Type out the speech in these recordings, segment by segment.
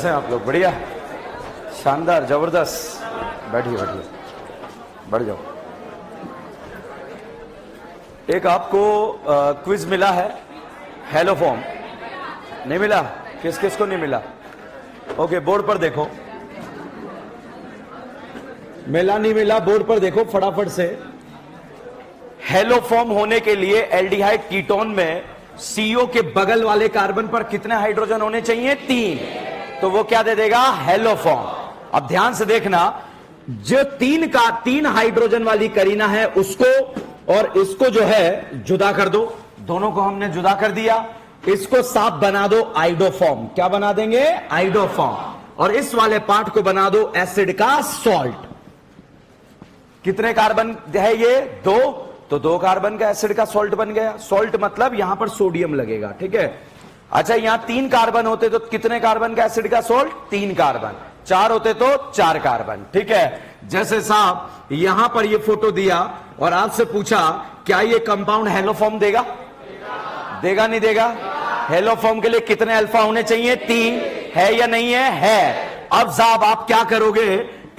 कैसे हैं आप लोग? बढ़िया, शानदार, जबरदस्त। बैठिए बैठिए, बढ़ जाओ। एक आपको क्विज मिला है, हेलो फॉर्म। नहीं मिला? किस किस को नहीं मिला? ओके, बोर्ड पर देखो। मिला नहीं मिला, बोर्ड पर देखो फटाफट से। हेलो फॉर्म होने के लिए एल्डिहाइड कीटोन में सीओ के बगल वाले कार्बन पर कितने हाइड्रोजन होने चाहिए? 3। तो वो क्या दे देगा? Hello form. अब ध्यान से देखना, जो 3 हाइड्रोजन वाली करीना है उसको और इसको जो है जुदा कर दो। दोनों को हमने जुदा कर दिया। इसको साफ बना दो आइडोफॉर्म। क्या बना देंगे? आइडोफॉर्म। और इस वाले पार्ट को बना दो एसिड का सॉल्ट। कितने कार्बन है ये? 2। तो 2 कार्बन का एसिड का सॉल्ट बन गया। सॉल्ट मतलब यहां पर सोडियम लगेगा, ठीक है। अच्छा, यहां 3 कार्बन होते तो कितने कार्बन का एसिड का सॉल्ट? 3 कार्बन। 4 होते तो 4 कार्बन, ठीक है। जैसे साहब यहां पर ये फोटो दिया और आपसे पूछा क्या ये कंपाउंड हेलोफॉर्म देगा? देगा नहीं देगा? हेलोफॉर्म के लिए कितने अल्फा होने चाहिए? 3। है या नहीं है? है। अब साहब आप क्या करोगे?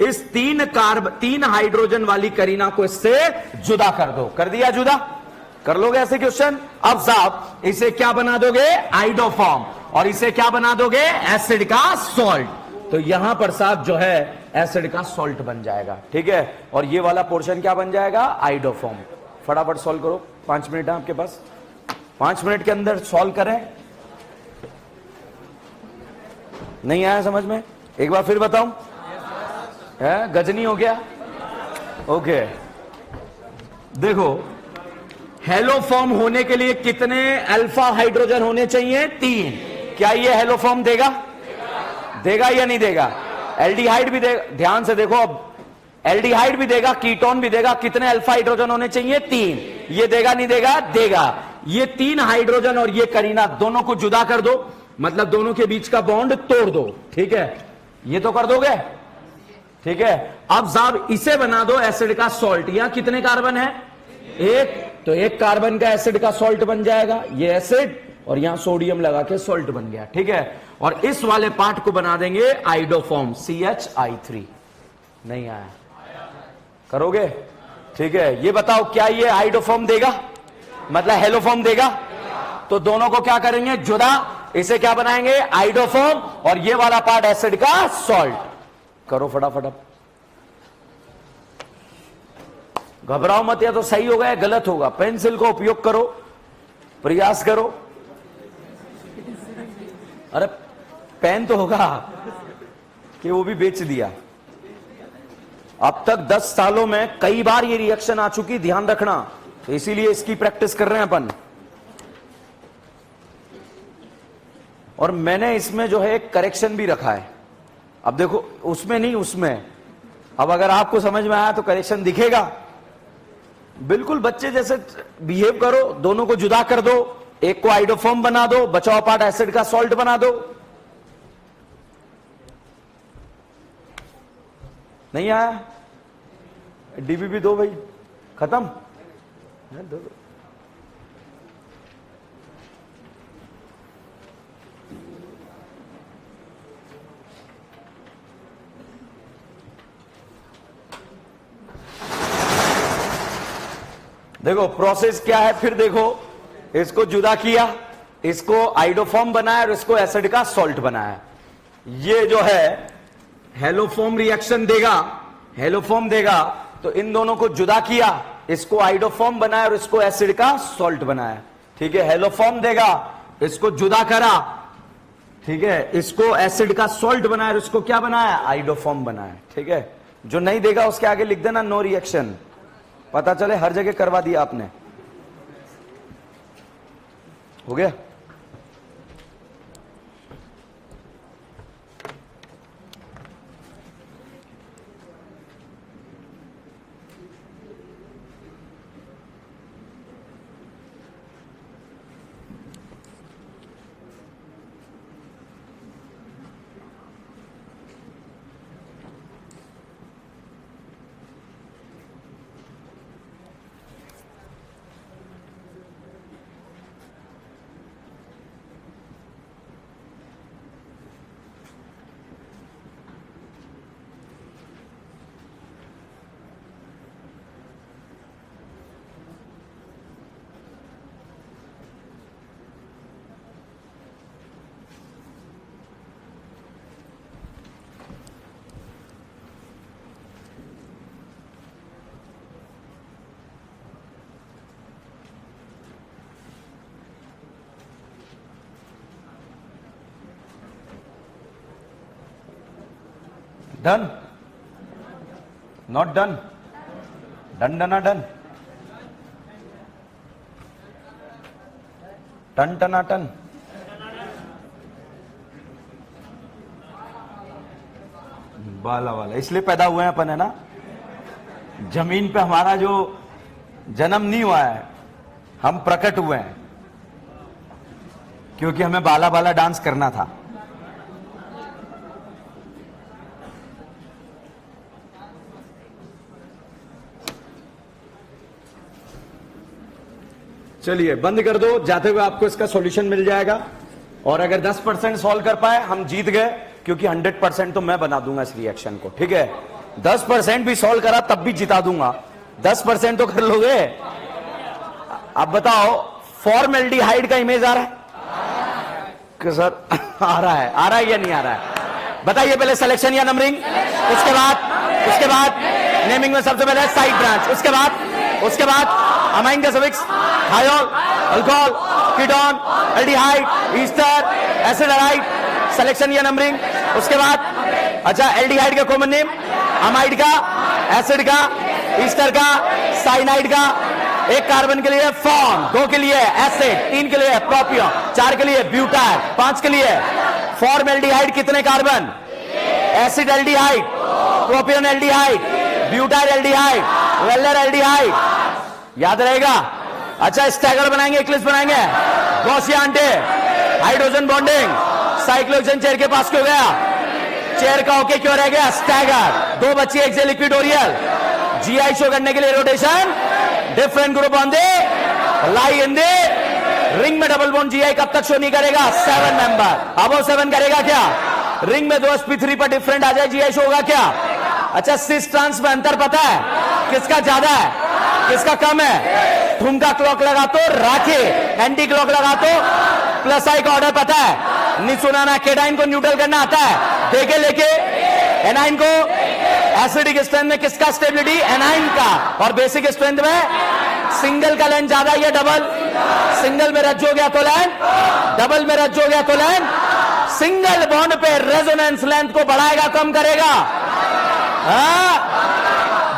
इस 3 हाइड्रोजन वाली करीना को इससे जुदा कर दो। कर दिया जुदा? कर लोगे ऐसे क्वेश्चन? अब साहब इसे क्या बना दोगे? आइडोफॉर्म। और इसे क्या बना दोगे? एसिड का सॉल्ट। तो यहां पर साहब जो है एसिड का सॉल्ट बन जाएगा, ठीक है। और ये वाला पोर्शन क्या बन जाएगा? आइडोफॉर्म। फटाफट सॉल्व करो, 5 मिनट है आपके पास। 5 मिनट के अंदर सॉल्व करें। नहीं आया समझ में? एक बार फिर बताऊं? है गजनी हो गया? ओके, देखो हेलोफॉर्म होने के लिए कितने अल्फा हाइड्रोजन होने चाहिए? 3। क्या ये हेलोफॉर्म देगा? देगा या नहीं देगा? एल्डिहाइड भी देगा। ध्यान से देखो, अब एल्डिहाइड भी देगा, कीटोन भी देगा। कितने अल्फा हाइड्रोजन होने चाहिए? 3। ये देगा नहीं देगा? देगा। ये 3 हाइड्रोजन और ये करीना दोनों को जुदा कर दो, मतलब दोनों के बीच का बॉन्ड तोड़ दो, ठीक है। ये तो कर दोगे, ठीक है। अब साहब इसे बना दो एसिड का सॉल्ट। यहां कितने कार्बन है? 1। तो 1 कार्बन का एसिड का सॉल्ट बन जाएगा, ये एसिड, और यहां सोडियम लगा के सॉल्ट बन गया, ठीक है। और इस वाले पार्ट को बना देंगे आइडोफॉर्म, CH3। नहीं आया? करोगे? ठीक है। ये बताओ क्या ये आइडोफॉर्म देगा? मतलब हेलोफॉर्म देगा? तो दोनों को क्या करेंगे? जुदा। इसे क्या बनाएंगे? आइडोफॉर्म। और ये वाला पार्ट एसिड का सॉल्ट। करो फटाफट। अब घबराओ मत, या तो सही होगा या गलत होगा। पेंसिल को उपयोग करो, प्रयास करो। अरे पेन तो होगा कि वो भी बेच दिया। अब तक 10 सालों में कई बार ये रिएक्शन आ चुकी, ध्यान रखना। तो इसीलिए इसकी प्रैक्टिस कर रहे हैं अपन। और मैंने इसमें जो है एक करेक्शन भी रखा है। अब देखो, उसमें नहीं, उसमें। अब अगर आपको समझ में आया तो करेक्शन दिखेगा। बिल्कुल बच्चे जैसे बिहेव करो, दोनों को जुदा कर दो, एक को आइडोफॉर्म बना दो, बचा हुआ पार्ट एसिड का सॉल्ट बना दो। नहीं आया? डीबीबी दो भाई, खत्म। दो। देखो प्रोसेस क्या है, फिर देखो। इसको जुदा किया, इसको आइडोफॉर्म बनाया और इसको एसिड का सॉल्ट बनाया। ये जो है हेलोफॉर्म रिएक्शन देगा, हेलोफॉर्म देगा। तो इन दोनों को जुदा किया, इसको आइडोफॉर्म बनाया और इसको एसिड का सॉल्ट बनाया, ठीक है। हेलोफॉर्म देगा, इसको जुदा करा, ठीक है। इसको एसिड का सॉल्ट बनाया और इसको क्या बनाया? आइडोफॉर्म बनाया, ठीक है। जो नहीं देगा उसके आगे लिख देना नो रिएक्शन, पता चले हर जगह करवा दिया आपने। हो गया? डन, नॉट डन, डन डना डन, टन टना टन। वाला वाला इसलिए पैदा हुए हैं अपन, है ना। जमीन पे हमारा जो जन्म नहीं हुआ है, हम प्रकट हुए हैं क्योंकि हमें बाला बाला डांस करना था। चलिए बंद कर दो, जाते हुए आपको इसका सॉल्यूशन मिल जाएगा। और अगर 10% सॉल्व कर पाए हम जीत गए, क्योंकि 100% तो मैं बना दूंगा इस रिएक्शन को, ठीक है। 10% भी सॉल्व करा तब भी जिता दूंगा। 10% तो कर लोगे। अब बताओ, फॉर्मल्डिहाइड का इमेज आ रहा है कि सर आ रहा है या नहीं आ रहा है? बताइए पहले सिलेक्शन या नंबरिंग, उसके बाद नेमिंग में सबसे पहले साइड ब्रांच, उसके बाद अमाइन का suffix, thiol, alcohol, ketone, aldehyde, Easter, acid halide, selection या नंबरिंग। उसके बाद अच्छा एल्डिहाइड का कॉमन नेम, अमाइड का, एसिड का, ईस्टर का, साइनाइड का। एक कार्बन के लिए फॉर्म, 2 के लिए एसिड, 3 के लिए प्रोपियन, 4 के लिए ब्यूटाइल, 5 के लिए फॉर्मल्डिहाइड। कितने carbon? Acetaldehyde, propionaldehyde, butyraldehyde, valeraldehyde. याद रहेगा? अच्छा स्टैगर बनाएंगे, एक्लिप्स बनाएंगे, gaussian anti, hydrogen bonding, cyclohexane chair के पास क्यों गया? चेयर का ओके क्यों रह गया? स्टैगर। 2 बच्चे एक से लिक्विडोरियल, जीआई शो करने के लिए rotation, different group on they lie in they ring में डबल बॉन्ड। जीआई कब तक शो नहीं करेगा? 7 मेंबर, अब 7 करेगा क्या? रिंग में 2 sp3 पर डिफरेंट आ जाए, जीआई शो होगा क्या? अच्छा सिस ट्रांस में अंतर पता है? किसका ज्यादा है, किसका कम है? ठुमका क्लॉक लगा तो राखे, एंटी क्लॉक लगा तो प्लस आई का ऑर्डर पता है? नहीं सुना ना? केटाइन को न्यूट्रल करना आता है, देखे लेके। एनाइन को एसिडिक स्ट्रेंथ में किसका स्टेबिलिटी? एनाइन का। और बेसिक स्ट्रेंथ में सिंगल का लेंथ ज्यादा या डबल? सिंगल में रज हो गया तो लेंथ, डबल में रज हो गया तो लेंथ। सिंगल बॉन्ड पे रेजोनेंस लेंथ को बढ़ाएगा कम करेगा?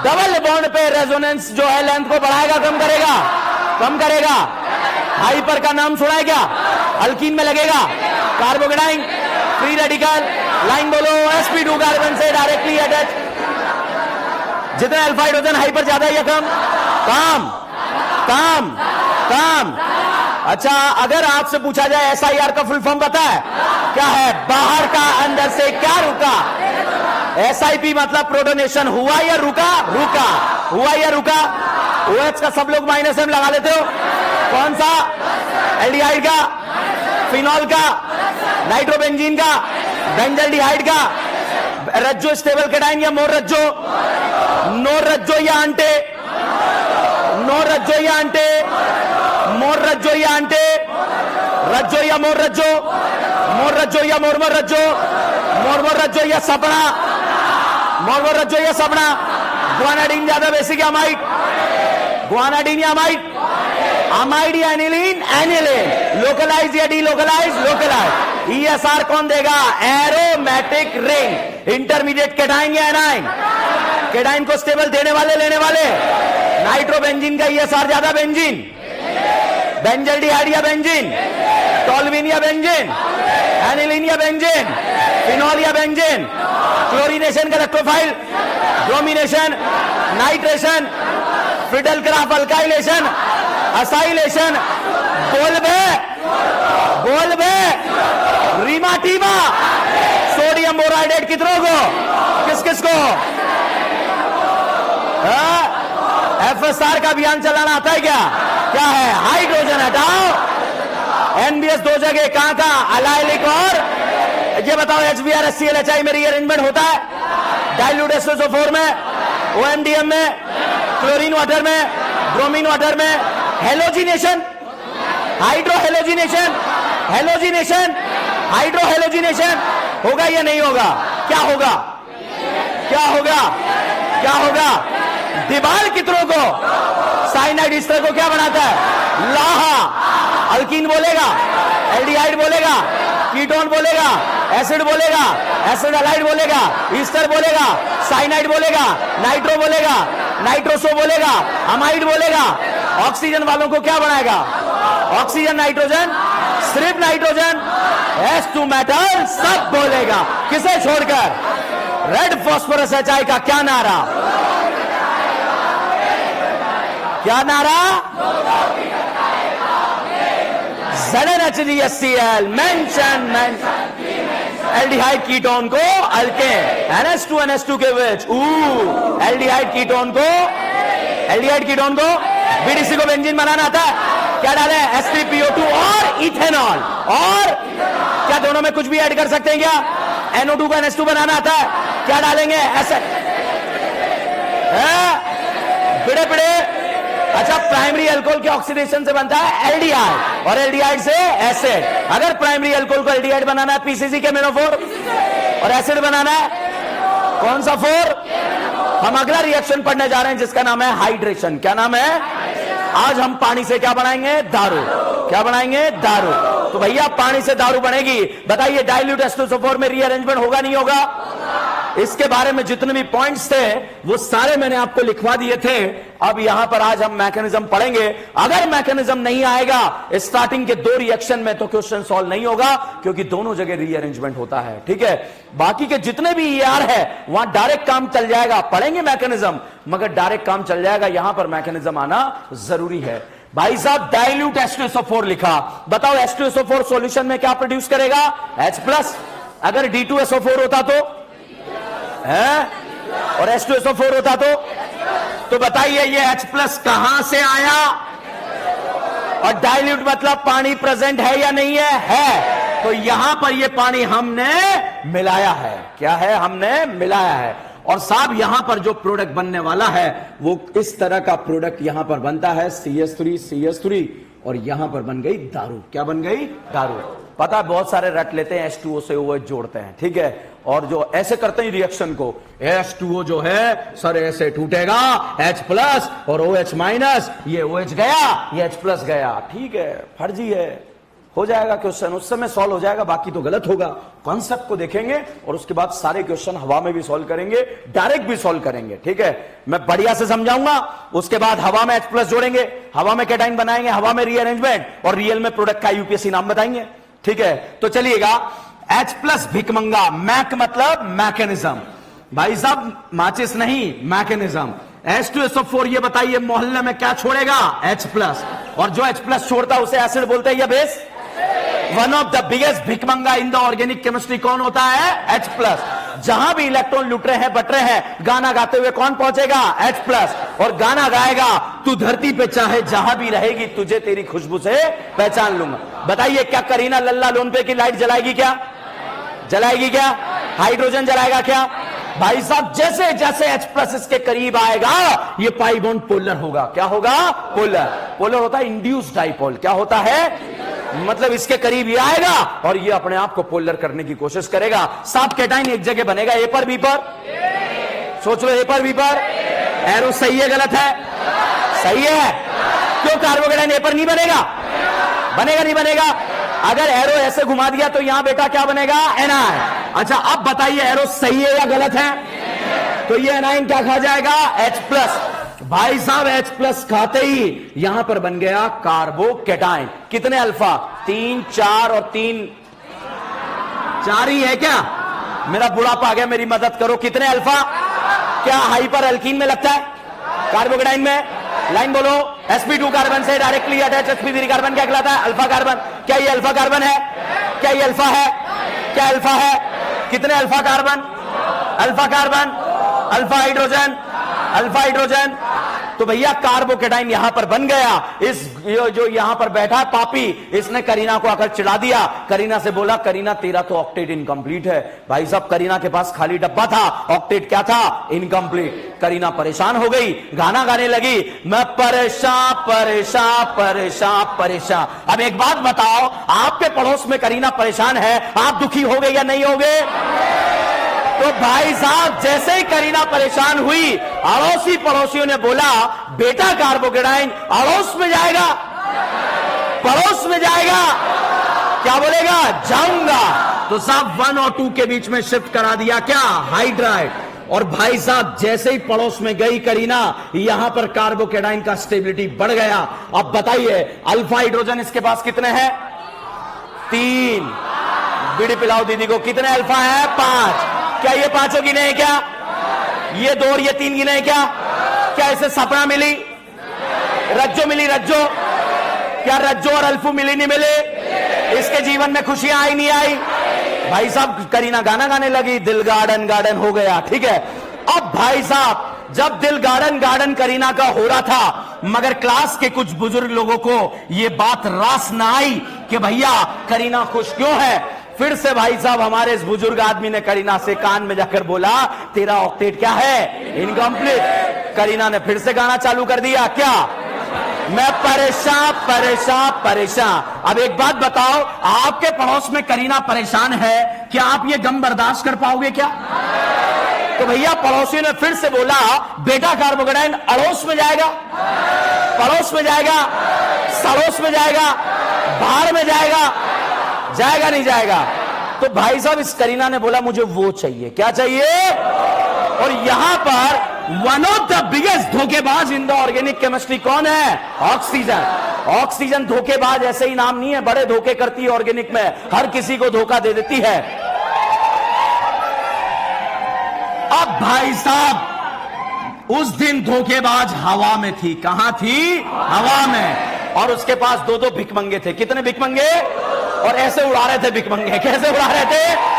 डबल बॉन्ड पे रेजोनेंस जो है लेंथ को बढ़ाएगा कम करेगा? कम करेगा। हाइपर का नाम सुना है क्या? अल्कीन में लगेगा, कार्बोकेटाइन, फ्री रेडिकल, लाइन बोलो, sp2 कार्बन से डायरेक्टली अटैच। जितना अल्फा हाइड्रोजन हाइपर ज्यादा या कम? कम, कम, कम। अच्छा अगर आपसे पूछा जाए SIR का फुल फॉर्म पता है क्या है? बाहर का अंदर से क्या रुका? SIP मतलब प्रोटोनेशन, हुआ या रुका? रुका, हुआ या रुका? OH का सब लोग -m लगा लेते हो। कौन सा? एल्डिहाइड का, फिनॉल का, नाइट्रोबेंजीन का, बेंजल्डिहाइड का। रज्जो स्टेबल केटाइन या मोर रज्जो? नो रज्जो या आंटे? नो रज्जो या आंटे? मोर रज्जो या आंटे? रज्जो या मोर रज्जो? मोर रज्जो या मोरमोर रज्जो? मोरमोर रज्जो या सपना? मोरमोर रज्जो या सपना? ग्वानाडीन ज्यादा बेसिक या अमाइड? ग्वानाडीन या अमाइड? अमाइड या एनिलीन? एनिलीन। लोकलाइज या डीलोकलाइज? लोकलाइज। ESR कौन देगा? Aromatic ring. इंटरमीडिएट केटाइन या एनाइन? केटाइन को स्टेबल देने वाले लेने वाले? नाइट्रोबेंजीन का ESR ज्यादा बेंजीन? बेंजल्डिहाइड या बेंजीन? टोल्यूइन या बेंजीन? एनिलीन या बेंजीन? फिनॉल या बेंजीन? क्लोरीनेशन का electrophile, bromination, nitration, Friedel Crafts alkylation, acylation. बोल बे रीमा टीमा। सोडियम बोराइडेट कितनों को? किस किस को? FSR का अभियान चलाना आता है क्या? क्या है? हाइड्रोजन हटाओ। NBS 2 जगह कहां का? अलाइलिक और ये बताओ HBr HCl में रीअरेंजमेंट होता है? डाइल्यूट SO4 में, OMDM में, क्लोरीन वाटर में, ब्रोमीन वाटर में। Halogenation, hydro halogenation, halogenation, hydro halogenation होगा या नहीं होगा? क्या होगा? क्या होगा? क्या होगा? दीवार कितनों को? साइनाइड ईस्टर को क्या बनाता है? लाहा। अल्कीन बोलेगा, एल्डिहाइड बोलेगा, कीटोन बोलेगा, एसिड बोलेगा, एसिड हैलाइड बोलेगा, ईस्टर बोलेगा, साइनाइड बोलेगा, नाइट्रो बोलेगा, नाइट्रोसो बोलेगा, अमाइड बोलेगा। ऑक्सीजन वालों को क्या बनाएगा? ऑक्सीजन, नाइट्रोजन, सिर्फ नाइट्रोजन, H2 मेटल सब बोलेगा। किसे छोड़कर? रेड फास्फोरस HI का क्या नारा? क्या नारा? ZnHCl मेंशन एल्डिहाइड कीटोन को अल्केन, NH2 के बीच एल्डिहाइड कीटोन को बीडीसी को बेंजीन बनाना आता है। क्या डाले? Sp2 और इथेनॉल। और क्या दोनों में कुछ भी ऐड कर सकते हैं क्या? NO2 को NH2 बनाना आता है। क्या डालेंगे? बिड़े बिड़े। अच्छा, प्राइमरी अल्कोहल के ऑक्सीडेशन से बनता है एल्डिहाइड और एल्डिहाइड से एसिड। अगर प्राइमरी अल्कोहल को एल्डिहाइड बनाना है पीसीसी के मेनोफोर, और एसिड बनाना है कौन सा 4? हम अगला रिएक्शन पढ़ने जा रहे हैं जिसका नाम है हाइड्रेशन। क्या नाम है? आज हम पानी से क्या बनाएंगे? दारू। क्या बनाएंगे? दारू। तो भैया पानी से दारू बनेगी। बताइए डाइल्यूट H2SO4 में रीअरेंजमेंट होगा नहीं होगा? इसके बारे में जितने भी पॉइंट्स थे वो सारे मैंने आपको लिखवा दिए थे। अब यहां पर आज हम मैकेनिज्म पढ़ेंगे। अगर मैकेनिज्म नहीं आएगा स्टार्टिंग के 2 रिएक्शन में तो क्वेश्चन सॉल्व नहीं होगा, क्योंकि दोनों जगह रीअरेंजमेंट होता है। ठीक है, बाकी के जितने भी ER है वहां डायरेक्ट काम चल जाएगा। पढ़ेंगे मैकेनिज्म मगर डायरेक्ट काम चल जाएगा। यहां पर मैकेनिज्म आना जरूरी है। भाई साहब डाइल्यूट H2SO4 लिखा, बताओ H2SO4 सॉल्यूशन में क्या प्रोड्यूस करेगा? H+। अगर D2SO4 होता तो है, और H2SO4 होता तो बताइए ये H+ कहां से आया? और डाइल्यूट मतलब पानी प्रेजेंट है या नहीं है? है। तो यहां पर ये पानी हमने मिलाया है। क्या है? हमने मिलाया है। और साहब यहां पर जो प्रोडक्ट बनने वाला है वो इस तरह का प्रोडक्ट यहां पर बनता है CH3 और यहां पर बन गई दारू। क्या बन गई? दारू। पता है बहुत सारे रट लेते हैं H2O से OH जोड़ते हैं। ठीक है, और जो ऐसे करते हैं रिएक्शन को, H2O जो है सर ऐसे टूटेगा H+ और OH-, ये OH गया, ये H+ गया। ठीक है, फर्जी है। हो जाएगा क्वेश्चन, उस समय सॉल्व हो जाएगा, बाकी तो गलत होगा। कॉन्सेप्ट को देखेंगे और उसके बाद सारे क्वेश्चन हवा में भी सॉल्व करेंगे, डायरेक्ट भी सॉल्व करेंगे। ठीक है, मैं बढ़िया से समझाऊंगा। उसके बाद हवा में H+ जोड़ेंगे, हवा में कैटाइन बनाएंगे, हवा में रीअरेंजमेंट, और रियल में प्रोडक्ट का यूपीएससी नाम बताएंगे। ठीक है, तो चलिएगा। H+ भिकमंगा, मैक मतलब मैकेनिज्म। भाई साहब माचिस नहीं, मैकेनिज्म। H2SO4 ये बताइए मोहल्ले में क्या छोड़ेगा? H+। और जो H+ छोड़ता है उसे एसिड बोलते हैं या base? One of the biggest भिकमंगा इन द ऑर्गेनिक केमिस्ट्री कौन होता है? H+। जहां भी इलेक्ट्रॉन लुट रहे हैं, बट रहे हैं, गाना गाते हुए कौन पहुंचेगा? H+। और गाना गाएगा, तू धरती पे चाहे जहां भी रहेगी, तुझे तेरी खुशबू से पहचान लूंगा। बताइए क्या करीना लल्ला लोन पे की लाइट जलाएगी? क्या जलाएगी? क्या हाइड्रोजन जलाएगा? क्या भाई साहब जैसे जैसे H+ इसके करीब आएगा ये पाई बॉन्ड पोलर होगा। क्या होगा? पोलर। पोलर होता है इंड्यूस्ड डाइपोल। क्या होता है? मतलब इसके करीब ये आएगा और ये अपने आप को पोलर करने की कोशिश करेगा। सात कैटाइन एक जगह बनेगा, ए पर बी पर। सोच लो, ए पर बी पर। एरो सही है गलत है? सही है। क्यों कार्बोकेटाइन ए पर नहीं बनेगा? बनेगा नहीं बनेगा? अगर एरो ऐसे घुमा दिया तो यहां बेटा क्या बनेगा? एनाइन। अच्छा अब बताइए एरो सही है या गलत है? तो ये एनाइन क्या खा जाएगा? H+। भाई साहब H+ खाते ही यहां पर बन गया कार्बोकेटाइन। कितने अल्फा? 3, 4 और 3, 4 ही है क्या? मेरा बुढ़ापा आ गया, मेरी मदद करो। कितने अल्फा? क्या हाइपर अल्कीन में लगता है? कार्बोकेटाइन में? लाइन बोलो। sp2 कार्बन से डायरेक्टली अटैच sp3 कार्बन क्या कहलाता है? Alpha carbon. क्या ये अल्फा कार्बन है? क्या ये अल्फा है? क्या अल्फा है? कितने alpha carbon? Alpha carbon, alpha hydrogen, alpha hydrogen. तो भैया कार्बोकेटाइन यहां पर बन गया। इस जो यहां पर बैठा पापी, इसने करीना को आकर चिढ़ा दिया। करीना से बोला, करीना तेरा तो ऑक्टेट इनकम्प्लीट है। भाई साहब करीना के पास खाली डब्बा था, ऑक्टेट क्या था? इनकम्प्लीट। करीना परेशान हो गई, गाना गाने लगी, मैं परेशान परेशान परेशान परेशान। अब एक बात बताओ, आपके पड़ोस में करीना परेशान है, आप दुखी हो गए या नहीं हो गए? तो भाई साहब जैसे ही करीना परेशान हुई, अड़ोसी पड़ोसियों ने बोला, बेटा कार्बोकेटाइन अड़ोस में जाएगा, पड़ोस में जाएगा। क्या बोलेगा? जाऊंगा। तो साहब 1 और 2 के बीच में शिफ्ट करा दिया क्या, हाइड्राइड। और भाई साहब जैसे ही पड़ोस में गई करीना, यहां पर कार्बोकेटाइन का स्टेबिलिटी बढ़ गया। अब बताइए अल्फा हाइड्रोजन इसके पास कितने हैं, 3। बीड़ी पिलाओ दीदी को, कितने अल्फा है, 5। क्या ये पांचों गिने हैं क्या, ये 2 और ये 3 गिने हैं क्या, क्या इसे सपना मिली, रज्जो मिली, रज्जो, क्या रज्जो और अल्फू मिली नहीं मिली, इसके जीवन में खुशियां आई नहीं आई। भाई साहब करीना गाना गाने लगी, दिल गार्डन गार्डन हो गया, ठीक है। अब भाई साहब जब दिल गार्डन गार्डन करीना का हो रहा था, मगर क्लास के कुछ बुजुर्ग लोगों को यह बात रास ना आई कि भैया करीना खुश क्यों है। फिर से भाई साहब हमारे इस बुजुर्ग आदमी ने करीना से कान में जाकर बोला, तेरा ऑक्टेट क्या है, इनकम्प्लीट। करीना ने फिर से गाना चालू कर दिया, क्या, मैं परेशान परेशान परेशान। अब एक बात बताओ, आपके पड़ोस में करीना परेशान है, क्या आप ये गम बर्दाश्त कर पाओगे क्या। तो भैया पड़ोसी ने फिर से बोला, बेटा कार्बोकेटाइन अड़ोस में जाएगा, पड़ोस में जाएगा, सड़ोस में जाएगा, बाहर में जाएगा, जाएगा नहीं जाएगा। तो भाई साहब इस करीना ने बोला, मुझे वो चाहिए, क्या चाहिए। और यहां पर वन ऑफ द बिगेस्ट धोखेबाज इन द ऑर्गेनिक केमिस्ट्री कौन है, ऑक्सीजन। ऑक्सीजन धोखेबाज ऐसे ही नाम नहीं है, बड़े धोखे करती है ऑर्गेनिक में, हर किसी को धोखा दे देती है। अब भाई साहब उस दिन धोखेबाज हवा में थी, कहां थी, हवा में। और उसके पास 2-2 भिकमंगे थे, कितने भिकमंगे, और ऐसे उड़ा रहे थे भिकमंगे, कैसे उड़ा रहे थे।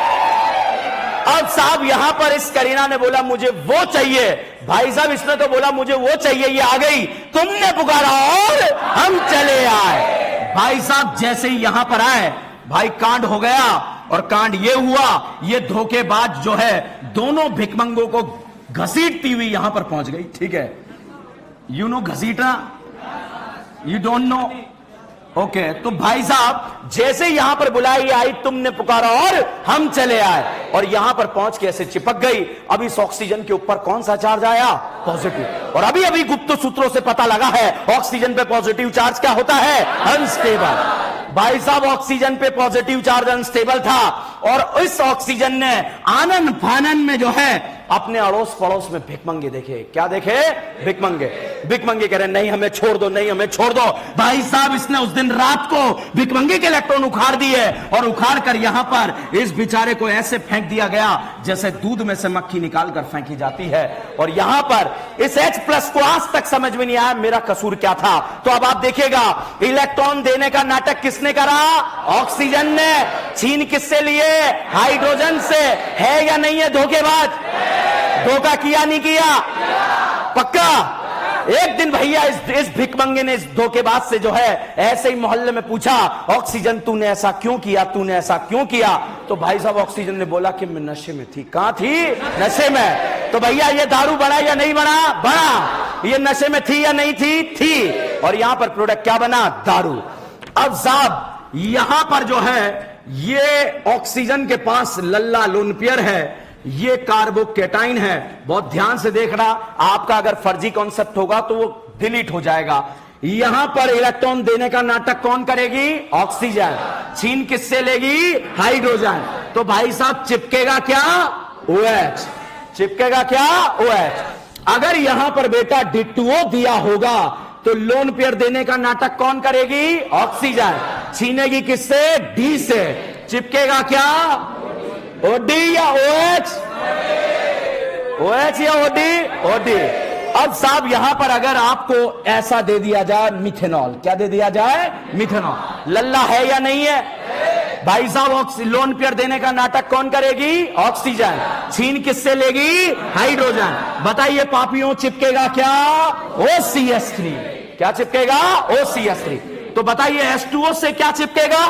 अब साहब यहां पर इस करीना ने बोला, मुझे वो चाहिए। भाई साहब इसने तो बोला मुझे वो चाहिए, ये आ गई, तुमने पुकारा और हम चले आए। भाई साहब जैसे ही यहां पर आए, भाई कांड हो गया। और कांड ये हुआ, ये धोखेबाज जो है दोनों भिकमंगों को घसीटती हुई यहां पर पहुंच गई, ठीक है। यू नो घसीटना, यू डोंट नो, ओके। तो भाई साहब जैसे यहां पर बुलाई आई, तुमने पुकारा और हम चले आए, और यहां पर पहुंच के ऐसे चिपक गई। अब इस ऑक्सीजन के ऊपर कौन सा चार्ज आया, पॉजिटिव। और अभी अभी गुप्त सूत्रों से पता लगा है ऑक्सीजन पे पॉजिटिव चार्ज क्या होता है, अनस्टेबल। भाई साहब ऑक्सीजन पे पॉजिटिव चार्ज अनस्टेबल था, और इस ऑक्सीजन ने आनन फानन में जो है अपने अड़ोस पड़ोस में भिकमंगे देखे, क्या देखे, भिकमंगे। भिकमंगे कह रहे नहीं हमें छोड़ दो, नहीं हमें छोड़ दो। भाई साहब इसने उस दिन रात को भिकमंगे के इलेक्ट्रॉन उखाड़ दिए, और उखाड़ कर यहां पर इस बेचारे को ऐसे फेंक दिया गया जैसे दूध में से मक्खी निकाल कर फेंकी जाती है। और यहां पर इस H+ को आज तक समझ में नहीं आया मेरा कसूर क्या था। तो अब आप देखिएगा इलेक्ट्रॉन देने का नाटक किसने करा, ऑक्सीजन ने। छीन किससे लिए, हाइड्रोजन से। है या नहीं है धोखेबाज, धोखा किया नहीं किया, पक्का। एक दिन भैया इस भिकमंगे ने इस धोखेबाज से जो है ऐसे ही मोहल्ले में पूछा, ऑक्सीजन तूने ऐसा क्यों किया, तूने ऐसा क्यों किया। तो भाई साहब ऑक्सीजन ने बोला कि मैं नशे में थी। कहां थी, नशे में। तो भैया ये दारू बना या नहीं बना, बना। ये नशे में थी या नहीं थी, थी। और यहां पर प्रोडक्ट क्या बना, दारू। अब साहब यहां पर जो है ये ऑक्सीजन के पास लल्ला लोन पेयर है, ये कार्बोकेटाइन है। बहुत ध्यान से देखना, आपका अगर फर्जी कॉन्सेप्ट होगा तो वो डिलीट हो जाएगा। यहां पर इलेक्ट्रॉन देने का नाटक कौन करेगी, ऑक्सीजन। छीन किससे लेगी, हाइड्रोजन। तो भाई साहब चिपकेगा क्या, OH। चिपकेगा क्या, OH। अगर यहां पर बेटा D2O दिया होगा तो लोन पेयर देने का नाटक कौन करेगी, ऑक्सीजन। छीनेगी किससे, D से। चिपकेगा क्या, OD या OH, OH या OD, OD। अब साहब यहां पर अगर आपको ऐसा दे दिया जाए मिथेनॉल, क्या दे दिया जाए, मिथेनॉल। लल्ला है या नहीं है, भाई साहब लोन पेयर देने का नाटक कौन करेगी, ऑक्सीजन। छीन किससे लेगी, हाइड्रोजन। बताइए पापियों चिपकेगा क्या, OCH3। क्या चिपकेगा, OCH3। तो बताइए H2O से क्या चिपकेगा,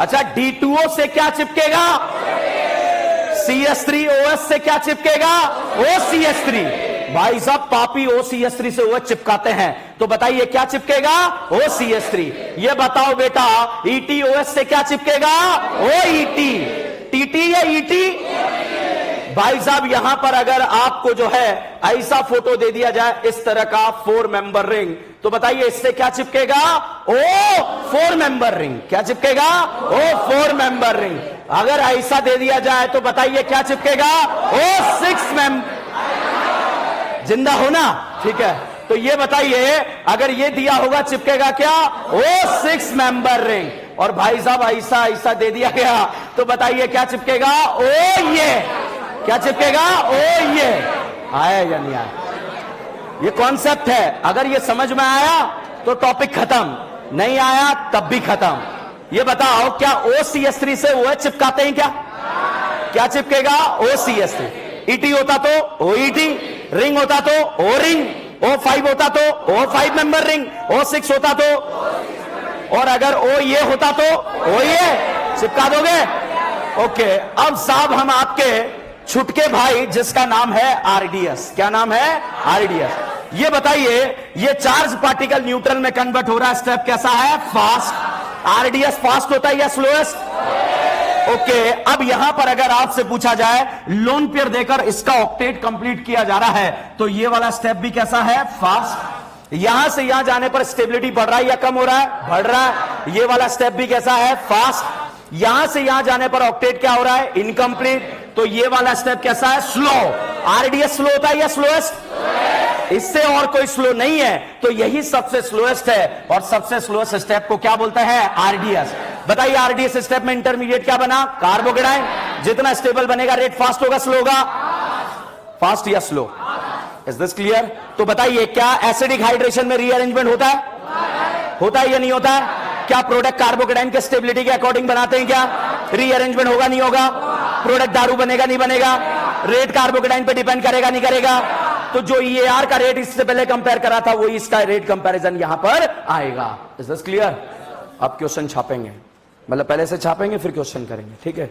अच्छा D2O से क्या चिपकेगा, CH3OH से क्या चिपकेगा, OCH3। भाई साहब पापी OCH3 से OH चिपकाते हैं, तो बताइए क्या चिपकेगा, OCH3। ये बताओ बेटा ETOH से क्या चिपकेगा, OET। TT या ET, भाई साहब यहां पर अगर आपको जो है ऐसा फोटो दे दिया जाए इस तरह का 4 मेंबर रिंग, तो बताइए इससे क्या चिपकेगा? ओ 4 मेंबर रिंग। क्या चिपकेगा? ओ 4 मेंबर रिंग। अगर ऐसा दे दिया जाए तो बताइए क्या चिपकेगा? ओ 6 मेंबर। जिंदा हो ना? ठीक है, तो ये बताइए अगर ये दिया होगा चिपकेगा क्या? ओ 6 मेंबर रिंग। और भाई साहब ऐसा ऐसा दे दिया गया तो बताइए क्या चिपकेगा? ओ ये। क्या चिपकेगा? ओ ये। आया या नहीं आया? ये कॉन्सेप्ट है। अगर ये समझ में आया तो टॉपिक खत्म, नहीं आया तब भी खत्म। ये बताओ क्या OCS3 से OH चिपकाते हैं क्या? क्या चिपकेगा? OCS3। ET होता तो OET, रिंग होता तो O रिंग, O5 होता तो O5 मेंबर रिंग, O6 होता तो, और अगर O ये होता तो O ये। चिपका दोगे? ओके। अब साहब हम आपके छुटके भाई जिसका नाम है RDS। क्या नाम है? RDS। ये बताइए ये चार्ज पार्टिकल न्यूट्रल में कन्वर्ट हो रहा है, स्टेप कैसा है? फास्ट। RDS फास्ट होता है या स्लोएस्ट? ओके। अब यहां पर अगर आपसे पूछा जाए लोन पेयर देकर इसका ऑक्टेट कंप्लीट किया जा रहा है तो ये वाला स्टेप भी कैसा है? फास्ट। यहां से यहां जाने पर स्टेबिलिटी बढ़ रहा है या कम हो रहा है? बढ़ रहा है। ये वाला स्टेप भी कैसा है? फास्ट। यहां से यहां जाने पर ऑक्टेट क्या हो रहा है? इनकंप्लीट। तो ये वाला स्टेप कैसा है? स्लो। RDS स्लो होता है या स्लोएस्ट? इससे और कोई स्लो नहीं है, तो यही सबसे स्लोएस्ट है। और सबसे स्लोएस्ट स्टेप को क्या बोलते हैं? RDS। बताइए RDS स्टेप में इंटरमीडिएट क्या बना? कार्बोकेटाइन। जितना स्टेबल बनेगा रेट फास्ट होगा स्लो होगा? फास्ट या स्लो? Is this clear? तो बताइए क्या एसिडिक हाइड्रेशन में रीअरेंजमेंट होता है? होता है या नहीं होता है? क्या प्रोडक्ट कार्बोकेटाइन के स्टेबिलिटी के अकॉर्डिंग बनाते हैं क्या? रीअरेंजमेंट होगा नहीं होगा? प्रोडक्ट दारू बनेगा नहीं बनेगा? रेट कार्बोकेटाइन पे डिपेंड करेगा नहीं करेगा? तो जो EAR का रेट इससे पहले कंपेयर करा था वो इसका रेट कंपैरिजन यहां पर आएगा। Is this clear? अब क्वेश्चन छापेंगे, मतलब पहले से छापेंगे फिर क्वेश्चन करेंगे, ठीक है?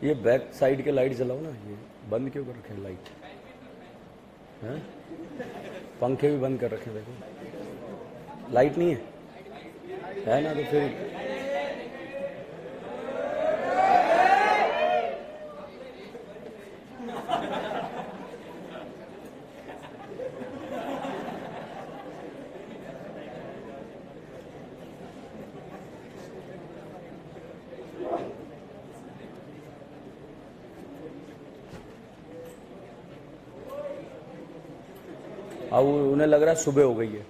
ये बैक साइड के लाइट जलाओ ना, ये बंद क्यों कर रखे लाइट हैं? पंखे भी बंद कर रखे, देखो लाइट नहीं है ना? तो फिर अब उन्हें लग रहा है सुबह हो गई है,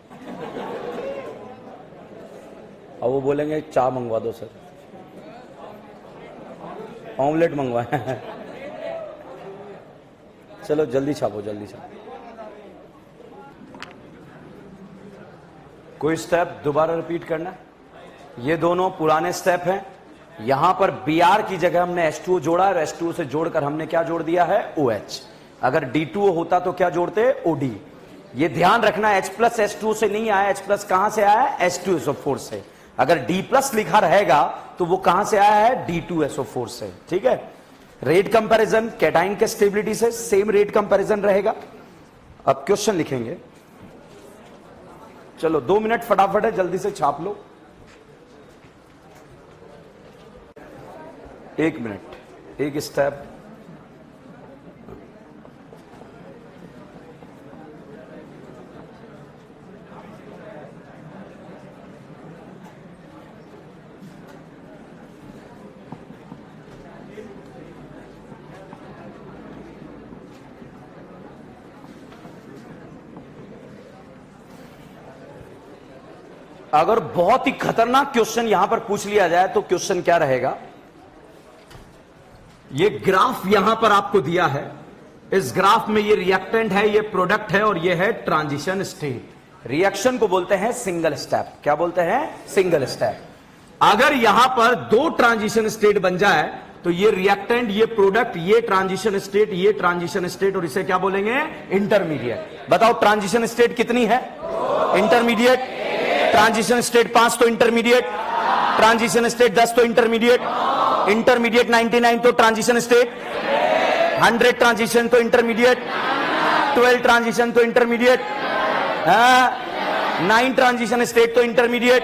अब वो बोलेंगे चाय मंगवा दो सर, ऑमलेट मंगवाए। चलो जल्दी छापो, जल्दी छापो। कोई स्टेप दोबारा रिपीट करना? ये दोनों पुराने स्टेप हैं। यहां पर Br की जगह हमने H2O जोड़ा है, H2O से जोड़कर हमने क्या जोड़ दिया है? OH। अगर D2O होता तो क्या जोड़ते? OD। ये ध्यान रखना H+H2O से नहीं आया, H+ कहां से आया है? H2SO4 से। अगर D+ लिखा रहेगा तो वो कहां से आया है? D2SO4 से, ठीक है? रेट कंपैरिजन कैटाइन के स्टेबिलिटी से सेम रेट कंपैरिजन रहेगा। अब क्वेश्चन लिखेंगे, चलो 2 मिनट फटाफट है, जल्दी से छाप लो। 1 मिनट, एक स्टेप। अगर बहुत ही खतरनाक क्वेश्चन यहां पर पूछ लिया जाए तो क्वेश्चन क्या रहेगा? ये ग्राफ यहां पर आपको दिया है, इस ग्राफ में ये रिएक्टेंट है, ये प्रोडक्ट है और ये है ट्रांजिशन स्टेट। रिएक्शन को बोलते हैं सिंगल स्टेप। क्या बोलते हैं? Single step. अगर यहां पर दो ट्रांजिशन स्टेट बन जाए तो ये रिएक्टेंट, ये प्रोडक्ट, ये ट्रांजिशन स्टेट, ये ट्रांजिशन स्टेट, और इसे क्या बोलेंगे? इंटरमीडिएट। बताओ ट्रांजिशन स्टेट कितनी है? इंटरमीडिएट। ट्रांजिशन स्टेट 5 तो इंटरमीडिएट, ट्रांजिशन स्टेट 10 तो इंटरमीडिएट, इंटरमीडिएट 99 तो ट्रांजिशन स्टेट, 100 ट्रांजिशन तो इंटरमीडिएट, 12 ट्रांजिशन तो इंटरमीडिएट, 9 ट्रांजिशन स्टेट तो इंटरमीडिएट।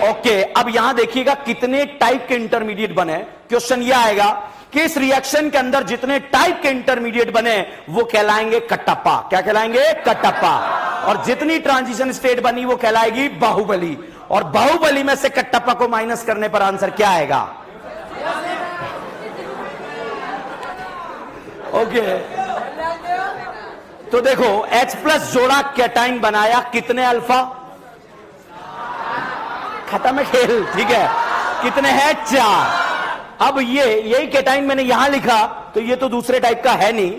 ओके, अब यहां देखिएगा कितने टाइप के इंटरमीडिएट बने। क्वेश्चन यह आएगा कि इस रिएक्शन के अंदर जितने टाइप के इंटरमीडिएट बने वो कहलाएंगे कटप्पा। क्या कहलाएंगे? कटप्पा। और जितनी ट्रांजिशन स्टेट बनी वो कहलाएगी बाहुबली। और बाहुबली में से कटप्पा को माइनस करने पर आंसर क्या आएगा? ओके, तो देखो H+ जोड़ा कैटाइन बनाया, कितने अल्फा? खत्म है खेल, ठीक है। कितने हैं? 4। अब यही कैटाइन मैंने यहां लिखा तो ये तो दूसरे टाइप का है नहीं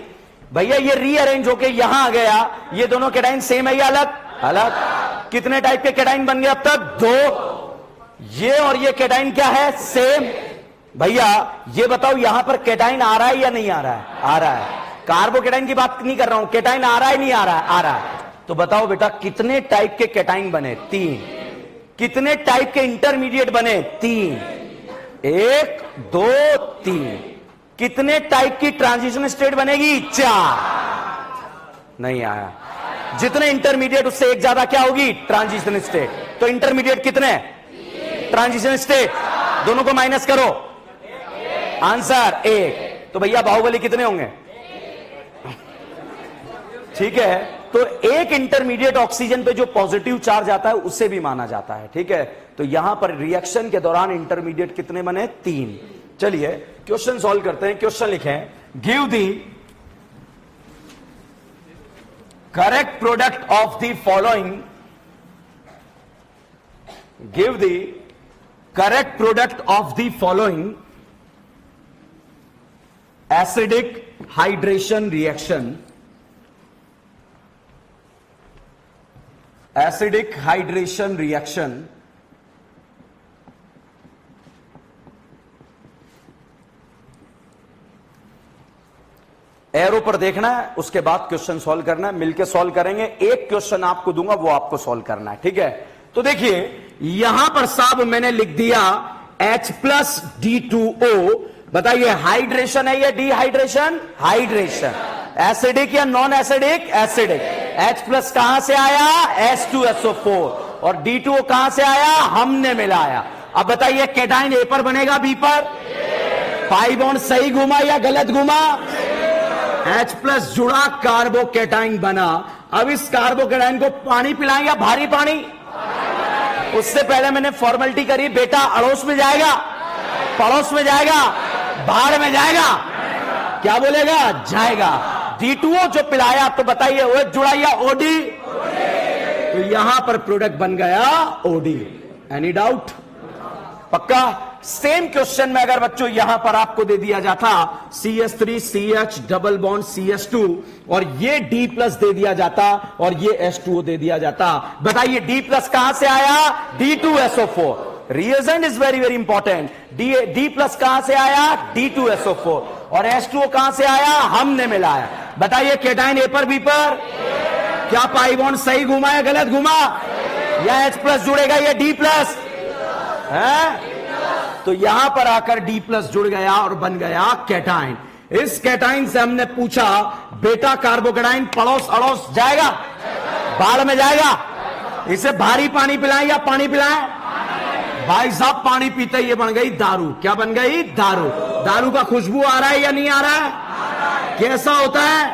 भैया, ये रीअरेंज होके यहां आ गया। ये दोनों कैटाइन सेम है या अलग? अलग। कितने टाइप के कैटाइन बन गए अब तक? 2। ये और ये कैटाइन क्या है? सेम। भैया ये बताओ यहां पर कैटाइन आ रहा है या नहीं आ रहा है? आ रहा है। कार्बोकैटाइन की बात नहीं कर रहा हूं, कैटाइन आ रहा है नहीं आ रहा है? आ रहा है। तो बताओ बेटा कितने टाइप के कैटाइन बने? 3। कितने टाइप के इंटरमीडिएट बने? 3। 1 2 3। कितने टाइप की ट्रांजिशन स्टेट बनेगी? 4। नहीं आया। जितने इंटरमीडिएट उससे एक ज्यादा क्या होगी? Transition state. तो इंटरमीडिएट कितने? ट्रांजिशन स्टेट दोनों को माइनस करो, आंसर 1। तो भैया बाहुबली कितने होंगे? ठीक है, तो एक इंटरमीडिएट ऑक्सीजन पे जो पॉजिटिव चार्ज आता है उसे भी माना जाता है। ठीक है, तो यहां पर रिएक्शन के दौरान इंटरमीडिएट कितने बने? 3। चलिए क्वेश्चन सॉल्व करते हैं। क्वेश्चन लिखें, give the correct product of the following, give the correct product of the following acidic hydration reaction, acidic hydration reaction arrow पर देखना है, उसके बाद क्वेश्चन सॉल्व करना है। मिलकर सॉल्व करेंगे। एक क्वेश्चन आपको दूंगा वो आपको सॉल्व करना है। ठीक है, तो देखिए यहां पर साहब मैंने लिख दिया H+D2O। बताइए हाइड्रेशन है या डिहाइड्रेशन? हाइड्रेशन। एसिडिक या नॉन एसिडिक? एसिडिक। H+ कहां से आया? H2SO4। और D2O कहां से आया? हमने मिलाया। अब बताइए कैटाइन ए पर बनेगा बी पर? पाई बॉन्ड सही घुमा या गलत घुमा? H+ जुड़ा कार्बोकैटाइन बना। अब इस कार्बोकैटाइन को पानी पिलाएं या भारी पानी? उससे पहले मैंने फॉर्मेलिटी करी, बेटा अड़ोस में जाएगा, पड़ोस में जाएगा, बाहर में जाएगा? क्या बोलेगा? जाएगा। D2O जो पिलाया, तो बताइए OH जुड़ा या OD? तो यहां पर प्रोडक्ट बन गया OD। Any doubt? पक्का? सेम क्वेश्चन में अगर बच्चों यहां पर आपको दे दिया जाता CH3CH डबल बॉन्ड CH2 और ये D+ दे दिया जाता और ये H2O दे दिया जाता, बताइए D+ कहां से आया? D2SO4। Reagent is very very important. D+ कहां से आया? D2SO4। और H2O कहां से आया? हमने मिलाया। बताइए कैटाइन ए पर बी पर? क्या पाई बॉन्ड सही घुमा या गलत घुमा? या H+ जुड़ेगा या D+ है? तो यहां पर आकर D+ जुड़ गया और बन गया कैटाइन। इस कैटाइन से हमने पूछा बेटा कार्बोकैटाइन पड़ोस अड़ोस जाएगा, बाढ़ में जाएगा? इसे भारी पानी पिलाएं या पानी पिलाएं? भाई साहब पानी पीते ये बन गई दारू। क्या बन गई? दारू। दारू का खुशबू आ रहा है या नहीं आ रहा है? कैसा होता है?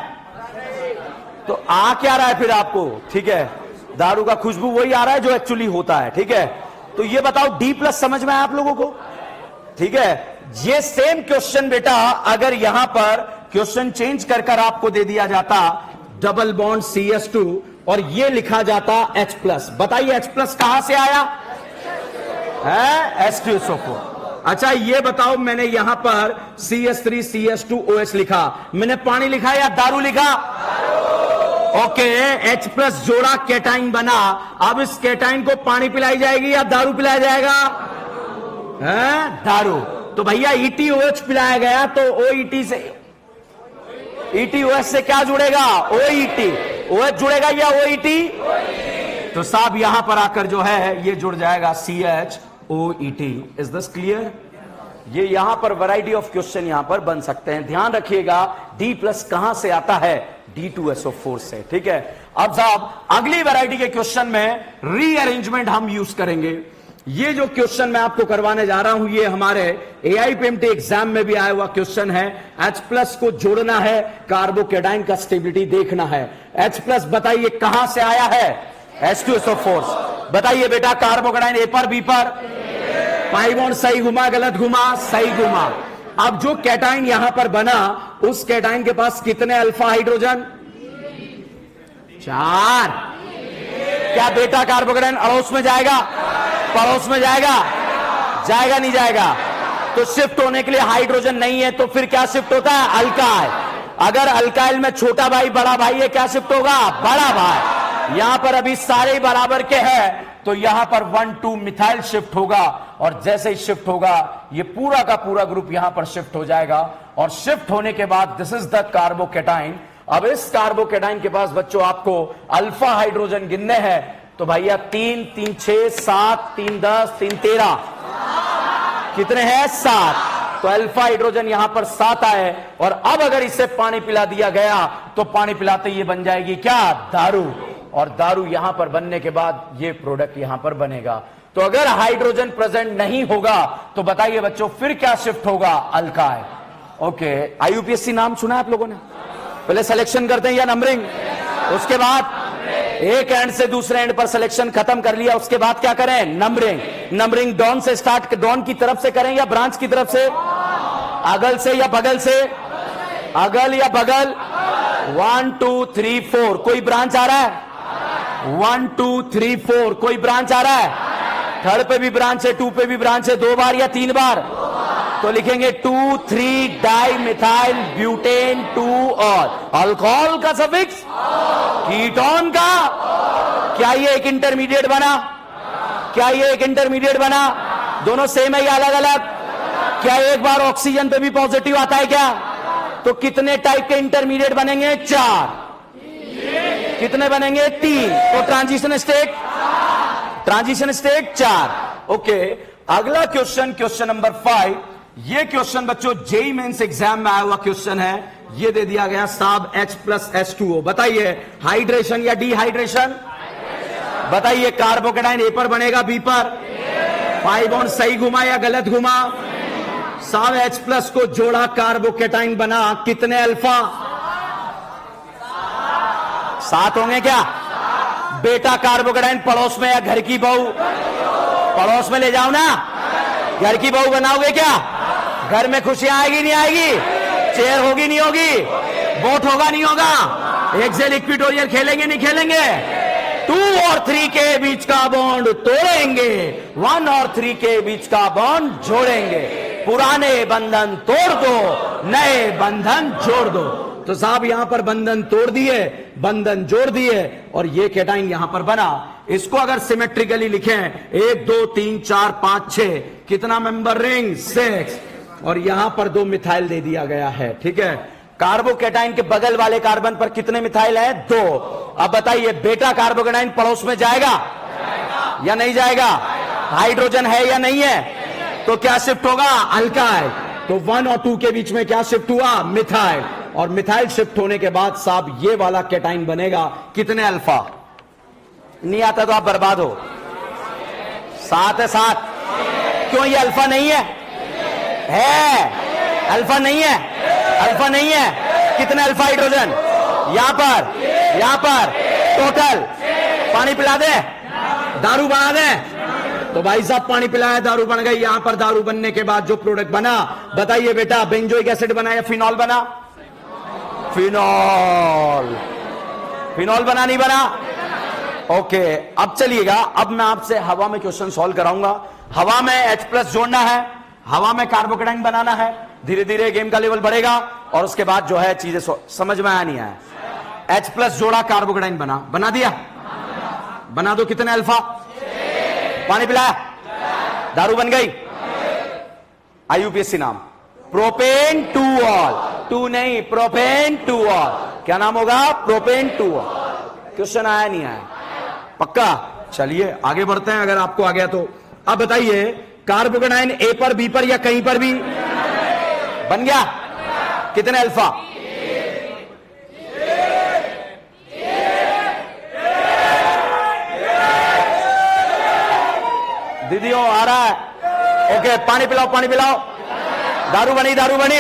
तो आ क्या रहा है फिर आपको? ठीक है, दारू का खुशबू वही आ रहा है जो एक्चुअली होता है। ठीक है, तो ये बताओ D+ समझ में आया आप लोगों को? ठीक है, ये सेम क्वेश्चन बेटा अगर यहां पर क्वेश्चन चेंज कर आपको दे दिया जाता डबल बॉन्ड CH2 और ये लिखा जाता H+, बताइए H+ कहां से आया? है H2SO4। अच्छा ये बताओ मैंने यहां पर CH3CH2OH लिखा, मैंने पानी लिखा या दारू लिखा? ओके, H+ जोड़ा कैटाइन बना। अब इस कैटाइन को पानी पिलाई जाएगी या दारू पिलाया जाएगा? दारू। तो भैया ETOH पिलाया गया तो OET से, ETOH से क्या जुड़ेगा? OET। OH जुड़ेगा या OET? तो साहब यहां पर आकर जो है ये जुड़ जाएगा CHOET। Is this clear? ये यहां पर वैरायटी ऑफ क्वेश्चन यहां पर बन सकते हैं। ध्यान रखिएगा D+ कहां से आता है? D2SO4 से। ठीक है, अब साहब अगली वैरायटी के क्वेश्चन में रीअरेंजमेंट हम यूज करेंगे। ये जो क्वेश्चन मैं आपको करवाने जा रहा हूं ये हमारे AIPMT एग्जाम में भी आया हुआ क्वेश्चन है। H+ को जोड़ना है, कार्बोकेटाइन का स्टेबिलिटी देखना है। H+ बताइए कहां से आया है? H2SO4। बताइए बेटा, कार्बोकेटाइन A पर B पर, पाई बॉन्ड सही घुमा गलत घुमा? सही घुमा। अब जो कैटाइन यहां पर बना उस कैटाइन के पास कितने अल्फा हाइड्रोजन? 4। क्या बेटा कार्बोकेटाइन अड़ोस में जाएगा? पड़ोस में जाएगा? जाएगा नहीं जाएगा? तो शिफ्ट होने के लिए हाइड्रोजन नहीं है तो फिर क्या शिफ्ट होता है? अल्काइल। अगर अल्काइल में छोटा भाई बड़ा भाई है, क्या शिफ्ट होगा? बड़ा भाई। यहां पर अभी सारे ही बराबर के हैं तो यहां पर 1,2 मिथाइल शिफ्ट होगा और जैसे ही शिफ्ट होगा ये पूरा का पूरा ग्रुप यहां पर शिफ्ट हो जाएगा और शिफ्ट होने के बाद दिस इज द कार्बोकेटाइन। अब इस कार्बोकेटाइन के पास बच्चों आपको अल्फा हाइड्रोजन गिनने हैं तो भैया 3, 3, 6, 7, 3, 10, 3, 13 कितने हैं? 7। तो अल्फा हाइड्रोजन यहां पर 7 आए और अब अगर इसे पानी पिला दिया गया तो पानी पिलाते ये बन जाएगी क्या? दारू। और दारू यहां पर बनने के बाद ये प्रोडक्ट यहां पर बनेगा। तो अगर हाइड्रोजन प्रेजेंट नहीं होगा तो बताइए बच्चों फिर क्या शिफ्ट होगा? अल्काइल। ओके, IUPAC नाम सुना है आप लोगों ने? पहले सिलेक्शन करते हैं या नंबरिंग? उसके बाद एक एंड से दूसरे एंड पर सिलेक्शन खत्म कर लिया, उसके बाद क्या करें? नंबरिंग। नंबरिंग डॉन से स्टार्ट, डॉन की तरफ से करें या ब्रांच की तरफ से? अगल से या बगल से? अगल या बगल? 1 2 3 4 कोई ब्रांच आ रहा है? 1 2 3 4 कोई ब्रांच आ रहा है? थर्ड पे भी ब्रांच है, 2 पे भी ब्रांच है। 2 बार या 3 बार? तो लिखेंगे 2 3 डाई मिथाइल ब्यूटेन 2 और अल्कोहल का सफिक्स कीटोन का। क्या ये एक इंटरमीडिएट बना? क्या ये एक इंटरमीडिएट बना? दोनों सेम है या अलग अलग? क्या एक बार ऑक्सीजन पे भी पॉजिटिव आता है क्या? तो कितने टाइप के इंटरमीडिएट बनेंगे? 4। कितने बनेंगे? 3। तो transition state, transition state 4। Okay, अगला क्वेश्चन, क्वेश्चन नंबर 5। ये क्वेश्चन बच्चों जेईई मेंस एग्जाम में आया हुआ क्वेश्चन है। ये दे दिया गया साहब H+H2O। बताइए हाइड्रेशन या डिहाइड्रेशन? बताइए कार्बोकेटाइन A पर बनेगा B पर? पाई बॉन्ड सही घुमा या गलत घुमा? साहब H+ को जोड़ा, कार्बोकेटाइन बना, कितने अल्फा? 7 होंगे क्या? बेटा कार्बोकेटाइन पड़ोस में या घर की बहू? पड़ोस में ले जाओ ना। घर की बहू बनाओगे क्या? घर में खुशियां आएगी नहीं आएगी? चेयर होगी नहीं होगी? वोट होगा नहीं होगा? एक्सेल इक्विटोरियल खेलेंगे नहीं खेलेंगे? 2 और 3 के बीच का बॉन्ड तोड़ेंगे, 1 और 3 के बीच का बॉन्ड जोड़ेंगे। पुराने बंधन तोड़ दो, नए बंधन जोड़ दो। तो साहब यहां पर बंधन तोड़ दिए, बंधन जोड़ दिए और ये कैटाइन यहां पर बना। इसको अगर सिमेट्रिकली लिखें 1 2 3 4 5 6 कितना मेंबर रिंग? 6। और यहां पर 2 मिथाइल दे दिया गया है। ठीक है, कार्बोकेटाइन के बगल वाले कार्बन पर कितने मिथाइल है? 2। अब बताइए बेटा कार्बोकेटाइन पड़ोस में जाएगा या नहीं जाएगा? हाइड्रोजन है या नहीं है? तो क्या शिफ्ट होगा? अल्काइल। तो 1 और 2 के बीच में क्या शिफ्ट हुआ? मिथाइल। और मिथाइल शिफ्ट होने के बाद साहब ये वाला कैटाइन बनेगा, कितने अल्फा? नहीं आता तो आप बर्बाद हो। 7 है, 7। क्यों ये अल्फा नहीं है? है अल्फा नहीं है? अल्फा नहीं है। कितने अल्फा हाइड्रोजन? यहां पर टोटल। पानी पिला दे, दारू बना दे। तो भाई साहब पानी पिलाया, दारू बन गई। यहां पर दारू बनने के बाद जो प्रोडक्ट बना, बताइए बेटा बेंजोइक एसिड बना या फिनॉल बना? फिनॉल। फिनॉल बना नहीं बना? ओके, अब चलिएगा, अब मैं आपसे हवा में क्वेश्चन सॉल्व कराऊंगा। हवा में H+ जोड़ना है, हवा में कार्बोकेटाइन बनाना है। धीरे धीरे गेम का लेवल बढ़ेगा और उसके बाद जो है चीजें समझ में आया नहीं आया। H+ जोड़ा, कार्बोकेटाइन बना दिया? बना दो। कितने अल्फा? पानी पिलाया, दारू बन गई। आईयूपीएससी नाम, प्रोपेन टू ऑल, टू नहीं प्रोपेन टू ऑल, क्या नाम होगा? Propane two all. क्वेश्चन आया नहीं आया? पक्का? चलिए आगे बढ़ते हैं, अगर आपको आ गया तो। अब बताइए कार्बोकेटाइन ए पर, बी पर या कहीं पर भी बन गया? कितने अल्फा? दीदियों आ रहा है? ओके, पानी पिलाओ, पानी पिलाओ। दारू बनी, दारू बनी।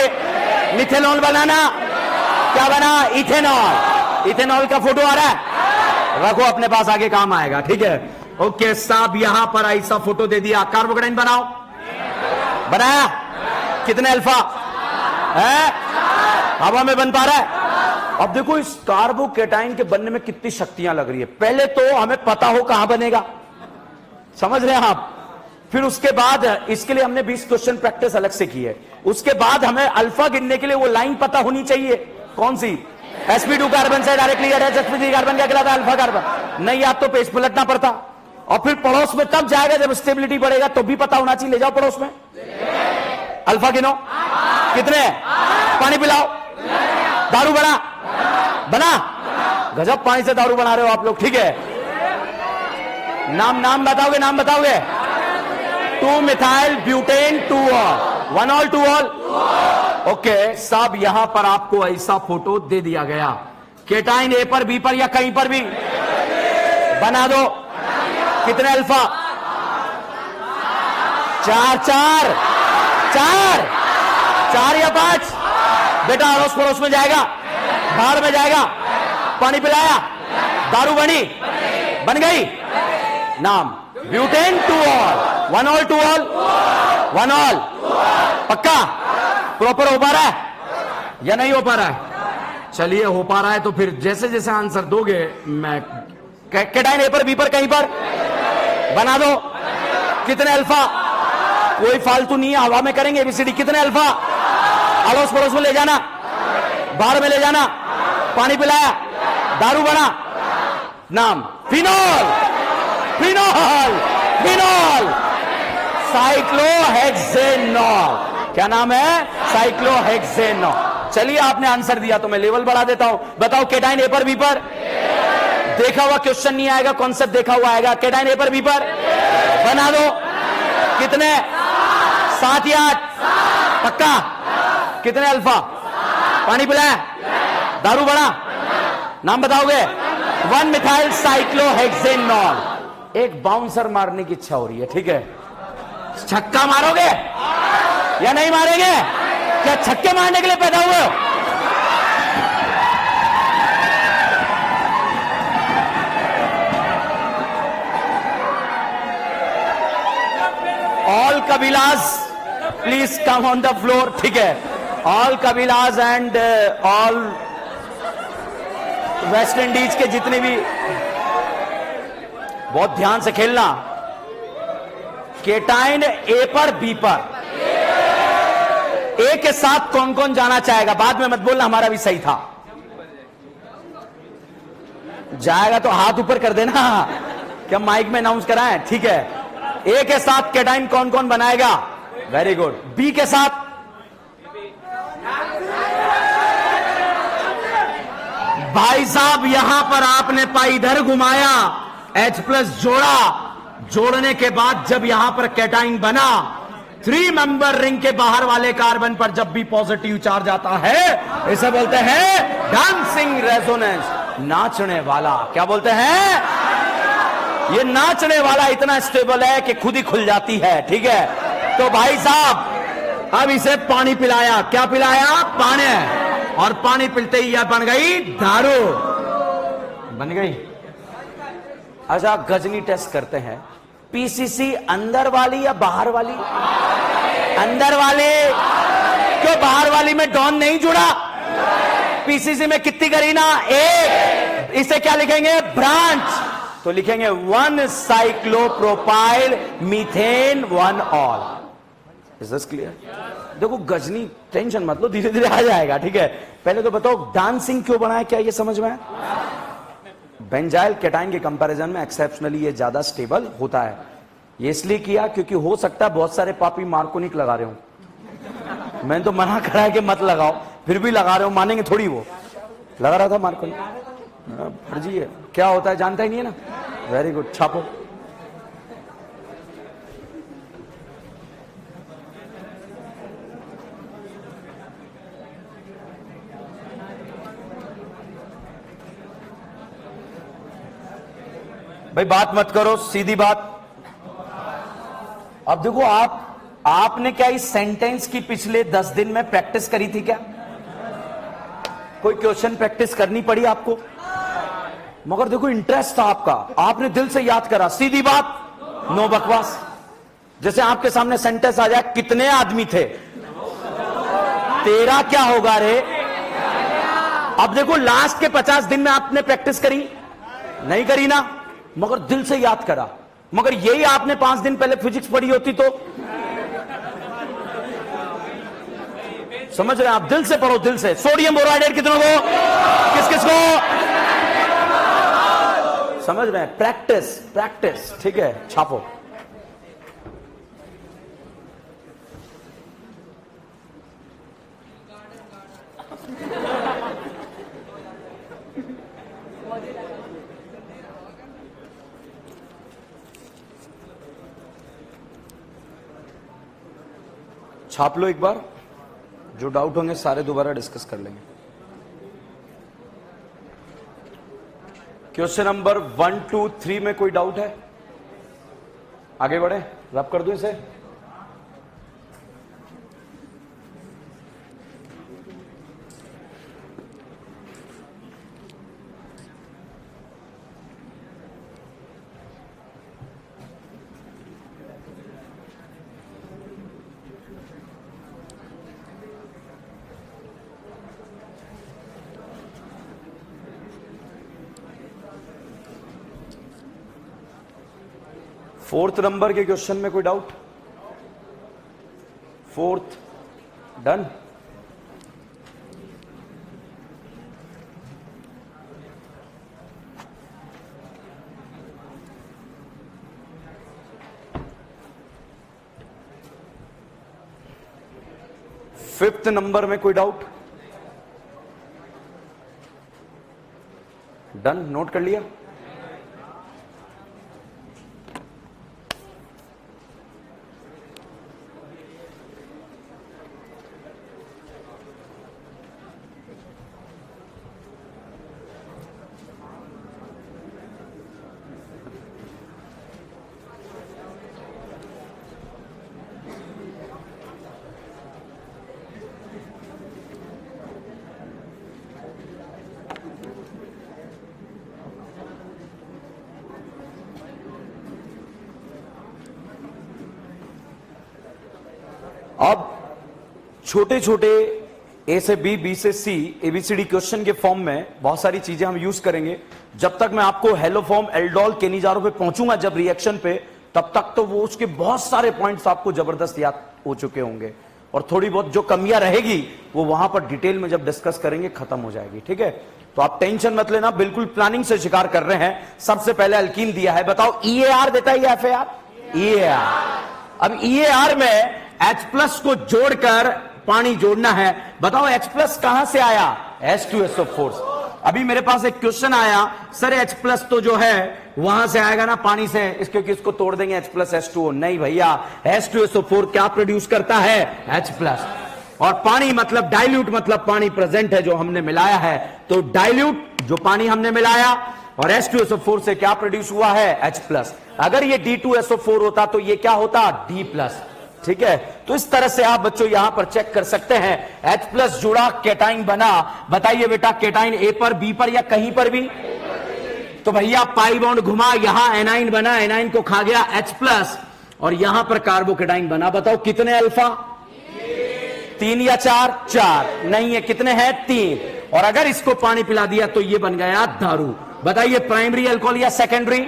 मिथेनॉल बनाना, क्या बना? इथेनॉल। इथेनॉल का फोटो आ रहा है, रखो अपने पास, आगे काम आएगा, ठीक है? ओके साहब, यहां पर ऐसा फोटो दे दिया, कार्बोकेटाइन बनाओ, बनाया? कितने अल्फा है? हवा में बन पा रहा है? अब देखो इस कार्बोकेटाइन के बनने में कितनी शक्तियां लग रही है। पहले तो हमें पता हो कहां बनेगा, समझ रहे हैं आप? फिर उसके बाद इसके लिए हमने 20 क्वेश्चन प्रैक्टिस अलग से की है। उसके बाद हमें अल्फा गिनने के लिए वो लाइन पता होनी चाहिए, कौन सी? sp2 कार्बन से डायरेक्टली अटैच sp3 कार्बन क्या कहलाता है? Alpha carbon. नहीं, आप तो पेज पलटना पड़ता, और फिर पड़ोस में तब जाएगा जब स्टेबिलिटी बढ़ेगा, तो भी पता होना चाहिए। ले जाओ पड़ोस में, अल्फा गिनो, कितने? पानी पिलाओ, दारू बना, बना? गजब पानी से दारू बना रहे हो आप लोग, ठीक है? नाम बताओगे, नाम बताओगे? 2 methyl butane 2 all, 1 all 2 all. Okay साहब, यहां पर आपको ऐसा फोटो दे दिया गया, केटाइन ए पर, बी पर या कहीं पर भी बना दो। कितने अल्फा? 4 या 5? बेटा अड़ोस पड़ोस में जाएगा, बाहर में जाएगा, पानी पिलाया, दारू बनी, बन गई। नाम butane 2 all, 1 all 2 all, 1 all. पक्का? प्रॉपर हो पा रहा है या नहीं हो पा रहा है? चलिए हो पा रहा है तो फिर जैसे जैसे आंसर दोगे, मैं केटाइन ए पर, बी पर, कहीं पर बना दो। कितने अल्फा? कोई फालतू नहीं है, हवा में करेंगे एबीसीडी। कितने अल्फा? अड़ोस पड़ोस में ले जाना, बाहर में ले जाना, पानी पिलाया, दारू बना। नाम फिनॉल, फिनॉल, फिनॉल, साइक्लोहेक्सेनॉल। क्या नाम है? साइक्लोहेक्सेनॉल। चलिए आपने आंसर दिया तो मैं लेवल बढ़ा देता हूं। बताओ केटाइन ए पर, बी पर? देखा हुआ क्वेश्चन नहीं आएगा, कॉन्सेप्ट देखा हुआ आएगा। केटाइन ए पर, बी पर बना दो। कितने? 7 या 8? पक्का? कितने अल्फा? पानी पिलाया, दारू बना, नाम बताओगे? 1 मिथाइल साइक्लोहेक्सेनॉल। एक बाउंसर मारने की इच्छा हो रही है, ठीक है? छक्का मारोगे या नहीं मारेंगे? क्या छक्के मारने के लिए पैदा हुए हो? ऑल कबीलाज please come on the floor, ठीक है? ऑल कबीलाज एंड ऑल वेस्ट इंडीज के जितने भी, बहुत ध्यान से खेलना। केटाइन ए पर, बी पर, ए के साथ कौन कौन जाना चाहेगा? बाद में मत बोलना हमारा भी सही था। जाएगा तो हाथ ऊपर कर देना, क्या माइक में अनाउंस कराएं? ठीक है। ए के साथ केटाइन कौन कौन बनाएगा? Very good. बी के साथ? भाई साहब यहां पर आपने पाई इधर घुमाया, H+ जोड़ा, जोड़ने के बाद जब यहां पर केटाइन बना, 3 मेंबर रिंग के बाहर वाले कार्बन पर जब भी पॉजिटिव चार्ज आता है, इसे बोलते हैं डांसिंग रेजोनेंस, नाचने वाला। क्या बोलते हैं? ये नाचने वाला इतना स्टेबल है कि खुद ही खुल जाती है, ठीक है? तो भाई साहब अब इसे पानी पिलाया, क्या पिलाया? पानी, और पानी पिलते ही यह बन गई दारू, बन गई। अच्छा गजनी टेस्ट करते हैं, पीसीसी अंदर वाली या बाहर वाली? अंदर वाली। क्यों बाहर वाली में डॉन नहीं जुड़ा? पीसीसी में कितनी करीना? एक। इसे क्या लिखेंगे? ब्रांच। तो लिखेंगे 1 cyclopropyl methane 1 all. Is this clear? देखो गजनी, टेंशन मत लो, धीरे धीरे आ जाएगा, ठीक है? पहले तो बताओ डांसिंग क्यों बनाया, क्या ये समझ में? बेंजाइल केटाइन के कंपैरिजन में एक्सेप्शनली ये ज्यादा स्टेबल होता है। ये इसलिए किया क्योंकि हो सकता है बहुत सारे पापी मार्कोनिक लगा रहे हो, मैंने तो मना करा है कि मत लगाओ, फिर भी लगा रहे हो, मानेंगे थोड़ी। वो लगा रहा था मार्को, फर्जी है, क्या होता है जानता ही नहीं है ना। वेरी गुड, छापो। भाई बात मत करो, सीधी बात। अब देखो, आपने क्या इस सेंटेंस की पिछले 10 दिन में प्रैक्टिस करी थी क्या? कोई क्वेश्चन प्रैक्टिस करनी पड़ी आपको? मगर देखो, इंटरेस्ट था आपका, आपने दिल से याद करा। सीधी बात, नो बकवास। जैसे आपके सामने सेंटेंस आ जाए, कितने आदमी थे? तेरा क्या होगा रे? अब देखो, लास्ट के 50 दिन में आपने प्रैक्टिस करी नहीं करी ना? मगर दिल से याद करा। मगर यही आपने 5 दिन पहले फिजिक्स पढ़ी होती तो समझ रहे हैं आप? दिल से पढ़ो, दिल से। सोडियम बोराइड कितनों को, किस किस को? समझ रहे हैं? प्रैक्टिस प्रैक्टिस, ठीक है, छापो। छाप लो एक बार, जो डाउट होंगे सारे दोबारा डिस्कस कर लेंगे। क्वेश्चन नंबर 1, 2, 3 में कोई डाउट है? आगे बढ़े, रब कर दूं इसे। फोर्थ नंबर के क्वेश्चन में कोई doubt? Fourth done. Fifth number में कोई डाउट? डन, नोट कर लिया। अब छोटे छोटे ए से बी, बी से सी, एबीसीडी क्वेश्चन के फॉर्म में बहुत सारी चीजें हम यूज करेंगे। जब तक मैं आपको हेलो फॉर्म, एल्डोल, केनिजारो पे पहुंचूंगा जब रिएक्शन पे, तब तक तो वो उसके बहुत सारे पॉइंट्स आपको जबरदस्त याद हो चुके होंगे, और थोड़ी बहुत जो कमियां रहेगी वो वहां पर डिटेल में जब डिस्कस करेंगे खत्म हो जाएगी। ठीक है, तो आप टेंशन मत लेना, बिल्कुल प्लानिंग से शिकार कर रहे हैं। सबसे पहले अल्कीन दिया है, बताओ EAR देता है या FAR? EAR। अब EAR में H+ को जोड़कर पानी जोड़ना है। बताओ H+ कहां से आया? H2SO4। अभी मेरे पास एक क्वेश्चन आया, सर H+ तो जो है वहां से आएगा ना पानी से, क्योंकि इसको तोड़ देंगे H+ H2O। नहीं भैया, H2SO4 क्या प्रोड्यूस करता है? H+। और पानी मतलब डाइल्यूट, मतलब पानी प्रेजेंट है जो हमने मिलाया है, तो डाइल्यूट जो पानी हमने मिलाया, और H2SO4 से क्या प्रोड्यूस हुआ है? H+। अगर ये D2SO4 होता तो ये क्या होता? D+। ठीक है, तो इस तरह से आप बच्चों यहां पर चेक कर सकते हैं। H+ जुड़ा, केटाइन बना। बताइए बेटा, केटाइन A पर, B पर या कहीं पर भी? तो भैया पाई बॉन्ड घुमा, यहां एनाइन बना, एनाइन को खा गया H+, और यहां पर कार्बोकेटाइन बना। बताओ कितने अल्फा? 3 या 4? 4 नहीं है, कितने हैं? 3। और अगर इसको पानी पिला दिया तो ये बन गया दारू। बताइए प्राइमरी अल्कोहल या सेकेंडरी?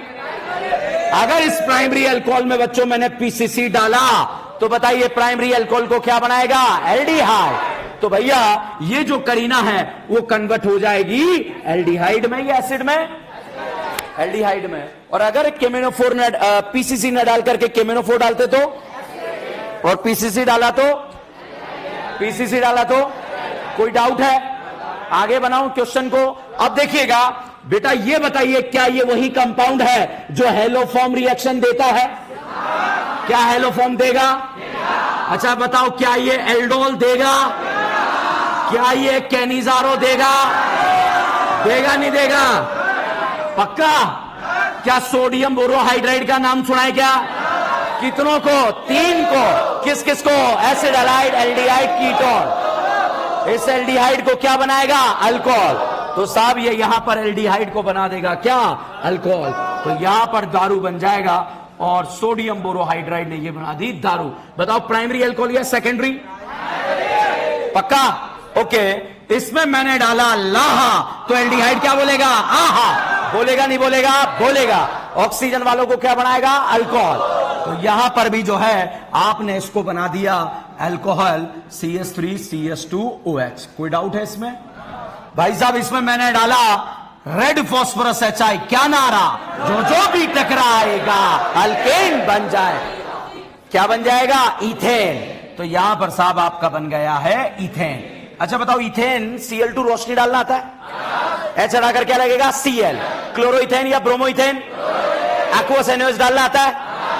अगर इस प्राइमरी अल्कोहल में बच्चों मैंने PCC डाला तो बताइए प्राइमरी अल्कोहल को क्या बनाएगा? एल्डिहाइड। तो भैया ये जो करीना है वो कन्वर्ट हो जाएगी एल्डिहाइड में या एसिड में? एल्डिहाइड में। और अगर केमेनोफोर PCC न डाल करके केमेनोफोर डालते तो, और PCC डाला तो पीसीसी डाला तो कोई डाउट है? आगे बनाऊं क्वेश्चन को। अब देखिएगा बेटा, ये बताइए क्या ये वही कंपाउंड है जो हेलोफॉर्म रिएक्शन देता है? क्या हेलोफॉर्म देगा? अच्छा बताओ, क्या ये एल्डोल देगा? क्या ये कैनिजारो देगा? देगा नहीं देगा? पक्का? क्या सोडियम बोरोहाइड्राइड का नाम सुना है क्या? कितनों को? 3 को। किस किस को? Acid halide aldehyde ketone. इस एल्डिहाइड को क्या बनाएगा? अल्कोहल। तो साहब ये यहां पर एल्डिहाइड को बना देगा क्या? अल्कोहल। तो यहां पर दारू बन जाएगा और सोडियम बोरोहाइड्राइड ने ये बना दी दारू। बताओ प्राइमरी अल्कोहल या सेकेंडरी? पक्का? ओके। इसमें मैंने डाला लाहा, तो एल्डिहाइड क्या बोलेगा? आहा। बोलेगा नहीं बोलेगा? बोलेगा। ऑक्सीजन वालों को क्या बनाएगा? अल्कोहल। तो यहां पर भी जो है आपने इसको बना दिया अल्कोहल CH3CH2OH। कोई डाउट है इसमें? भाई साहब इसमें मैंने डाला रेड फॉस्फोरस HI। क्या नारा? जो भी टकराएगा अल्केन बन जाए। क्या बन जाएगा? इथेन। तो यहां पर साहब आपका बन गया है इथेन। अच्छा बताओ, इथेन Cl2 रोशनी डालना आता है? H हटाकर क्या लगेगा? Cl। क्लोरोइथेन या ब्रोमोइथेन? एक्वस NaOH डालना आता है?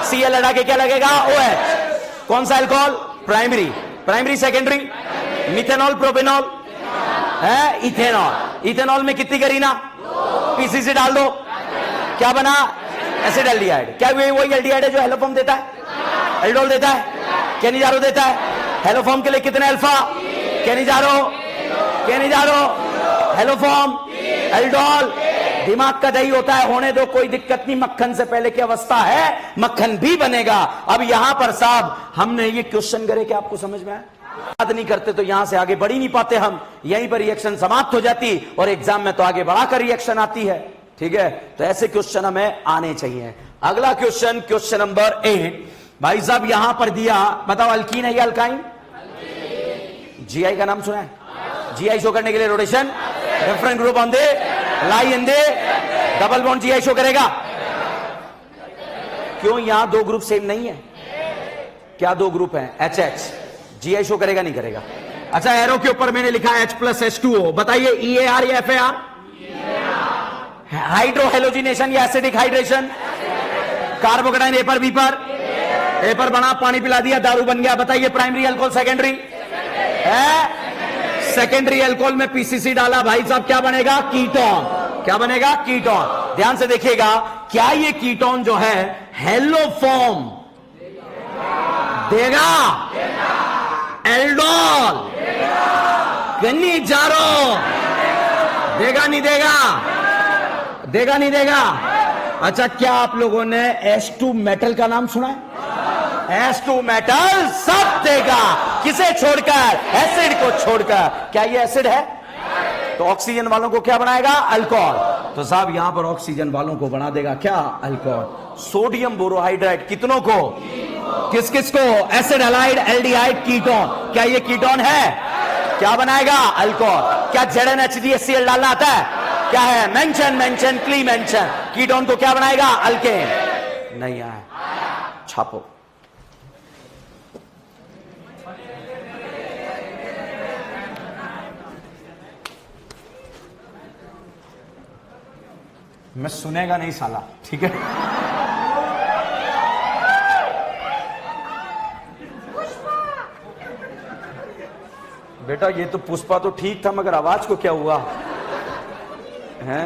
Cl हटा के क्या लगेगा? OH। कौन सा alcohol? Primary. Primary secondary? Methanol propanol है? इथेनॉल। इथेनॉल में कितनी करीना? पीसीसी डाल दो। क्या बना? Acid aldehyde. क्या वही एल्डिहाइड है जो हेलोफॉर्म देता है? एल्डोल देता है? कैनिजारो देता है? हेलोफॉर्म के लिए कितने अल्फा? Cannizzaro haloform aldol. दिमाग का दही होता है, होने दो, कोई दिक्कत नहीं। मक्खन से पहले की अवस्था है, मक्खन भी बनेगा। अब यहां पर साहब हमने ये क्वेश्चन करे कि आपको समझ में आया? याद नहीं करते तो यहां से आगे बढ़ ही नहीं पाते हम। यहीं पर रिएक्शन समाप्त हो जाती और एग्जाम में तो आगे बढ़ाकर रिएक्शन आती है। ठीक है, तो ऐसे क्वेश्चन हमें आने चाहिए। अगला क्वेश्चन, क्वेश्चन नंबर 8। भाई साहब यहां पर दिया, बताओ अल्कीन है या अल्काइन? GI का नाम सुना है? GI शो करने के लिए rotation, different group on they lie in they double bond GI show करेगा। क्यों? यहां 2 ग्रुप सेम नहीं है क्या? 2 ग्रुप हैं HH। GI शो करेगा नहीं करेगा? अच्छा एरो के ऊपर मैंने लिखा H+H2O। बताइए EAR या FAR? हाइड्रो हेलोजिनेशन या एसिडिक हाइड्रेशन? कार्बोकेटाइन ए पर बी पर? ए पर बना, पानी पिला दिया, दारू बन गया। बताइए प्राइमरी अल्कोहल सेकेंडरी है? सेकेंडरी अल्कोहल में पीसीसी डाला, भाई साहब क्या बनेगा? कीटोन। क्या बनेगा? कीटोन। ध्यान से देखिएगा, क्या ये कीटोन जो है हेलोफॉर्म देगा? एल्डोल कैनिजारो देगा नहीं देगा? देगा नहीं देगा? अच्छा क्या आप लोगों ने H2 मेटल का नाम सुना है? H2 मेटल सब देगा। किसे छोड़कर? एसिड को छोड़कर। क्या ये एसिड है? तो ऑक्सीजन वालों को क्या बनाएगा? अल्कोहल। तो साहब यहां पर ऑक्सीजन वालों को बना देगा क्या? अल्कोहल। सोडियम बोरोहाइड्राइड कितनों को? किस किस को? Acid halide aldehyde ketone. क्या ये कीटोन है? क्या बनाएगा? अल्कोहल। क्या ZnHDHCl डालना आता है? क्या है? मेंशन क्ली मेंशन। कीटोन को क्या बनाएगा? अल्केन। नहीं आया, छापो। मैं सुनेगा नहीं साला, ठीक है? बेटा ये तो पुष्पा तो ठीक था, मगर आवाज को क्या हुआ है?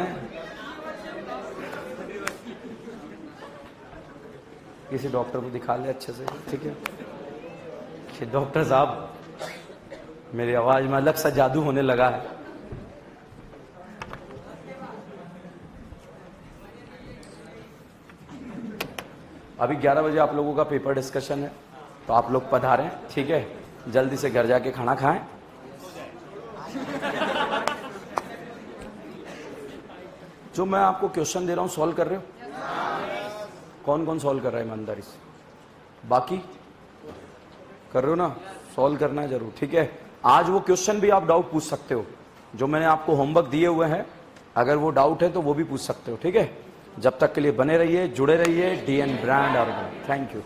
किसी डॉक्टर को दिखा ले अच्छे से, ठीक है? कि डॉक्टर साहब मेरी आवाज में अलग सा जादू होने लगा है। अभी 11 बजे आप लोगों का पेपर डिस्कशन है, तो आप लोग पधारें, ठीक है? जल्दी से घर जाके खाना खाएं। जो मैं आपको क्वेश्चन दे रहा हूं सॉल्व कर रहे हो? कौन कौन सॉल्व कर रहा है ईमानदारी से? बाकी कर रहे हो ना? सॉल्व करना है जरूर, ठीक है? आज वो क्वेश्चन भी आप डाउट पूछ सकते हो जो मैंने आपको होमवर्क दिए हुए हैं। अगर वो डाउट है तो वो भी पूछ सकते हो, ठीक है? जब तक के लिए बने रहिए, जुड़े रहिए DN ब्रांड और थैंक यू।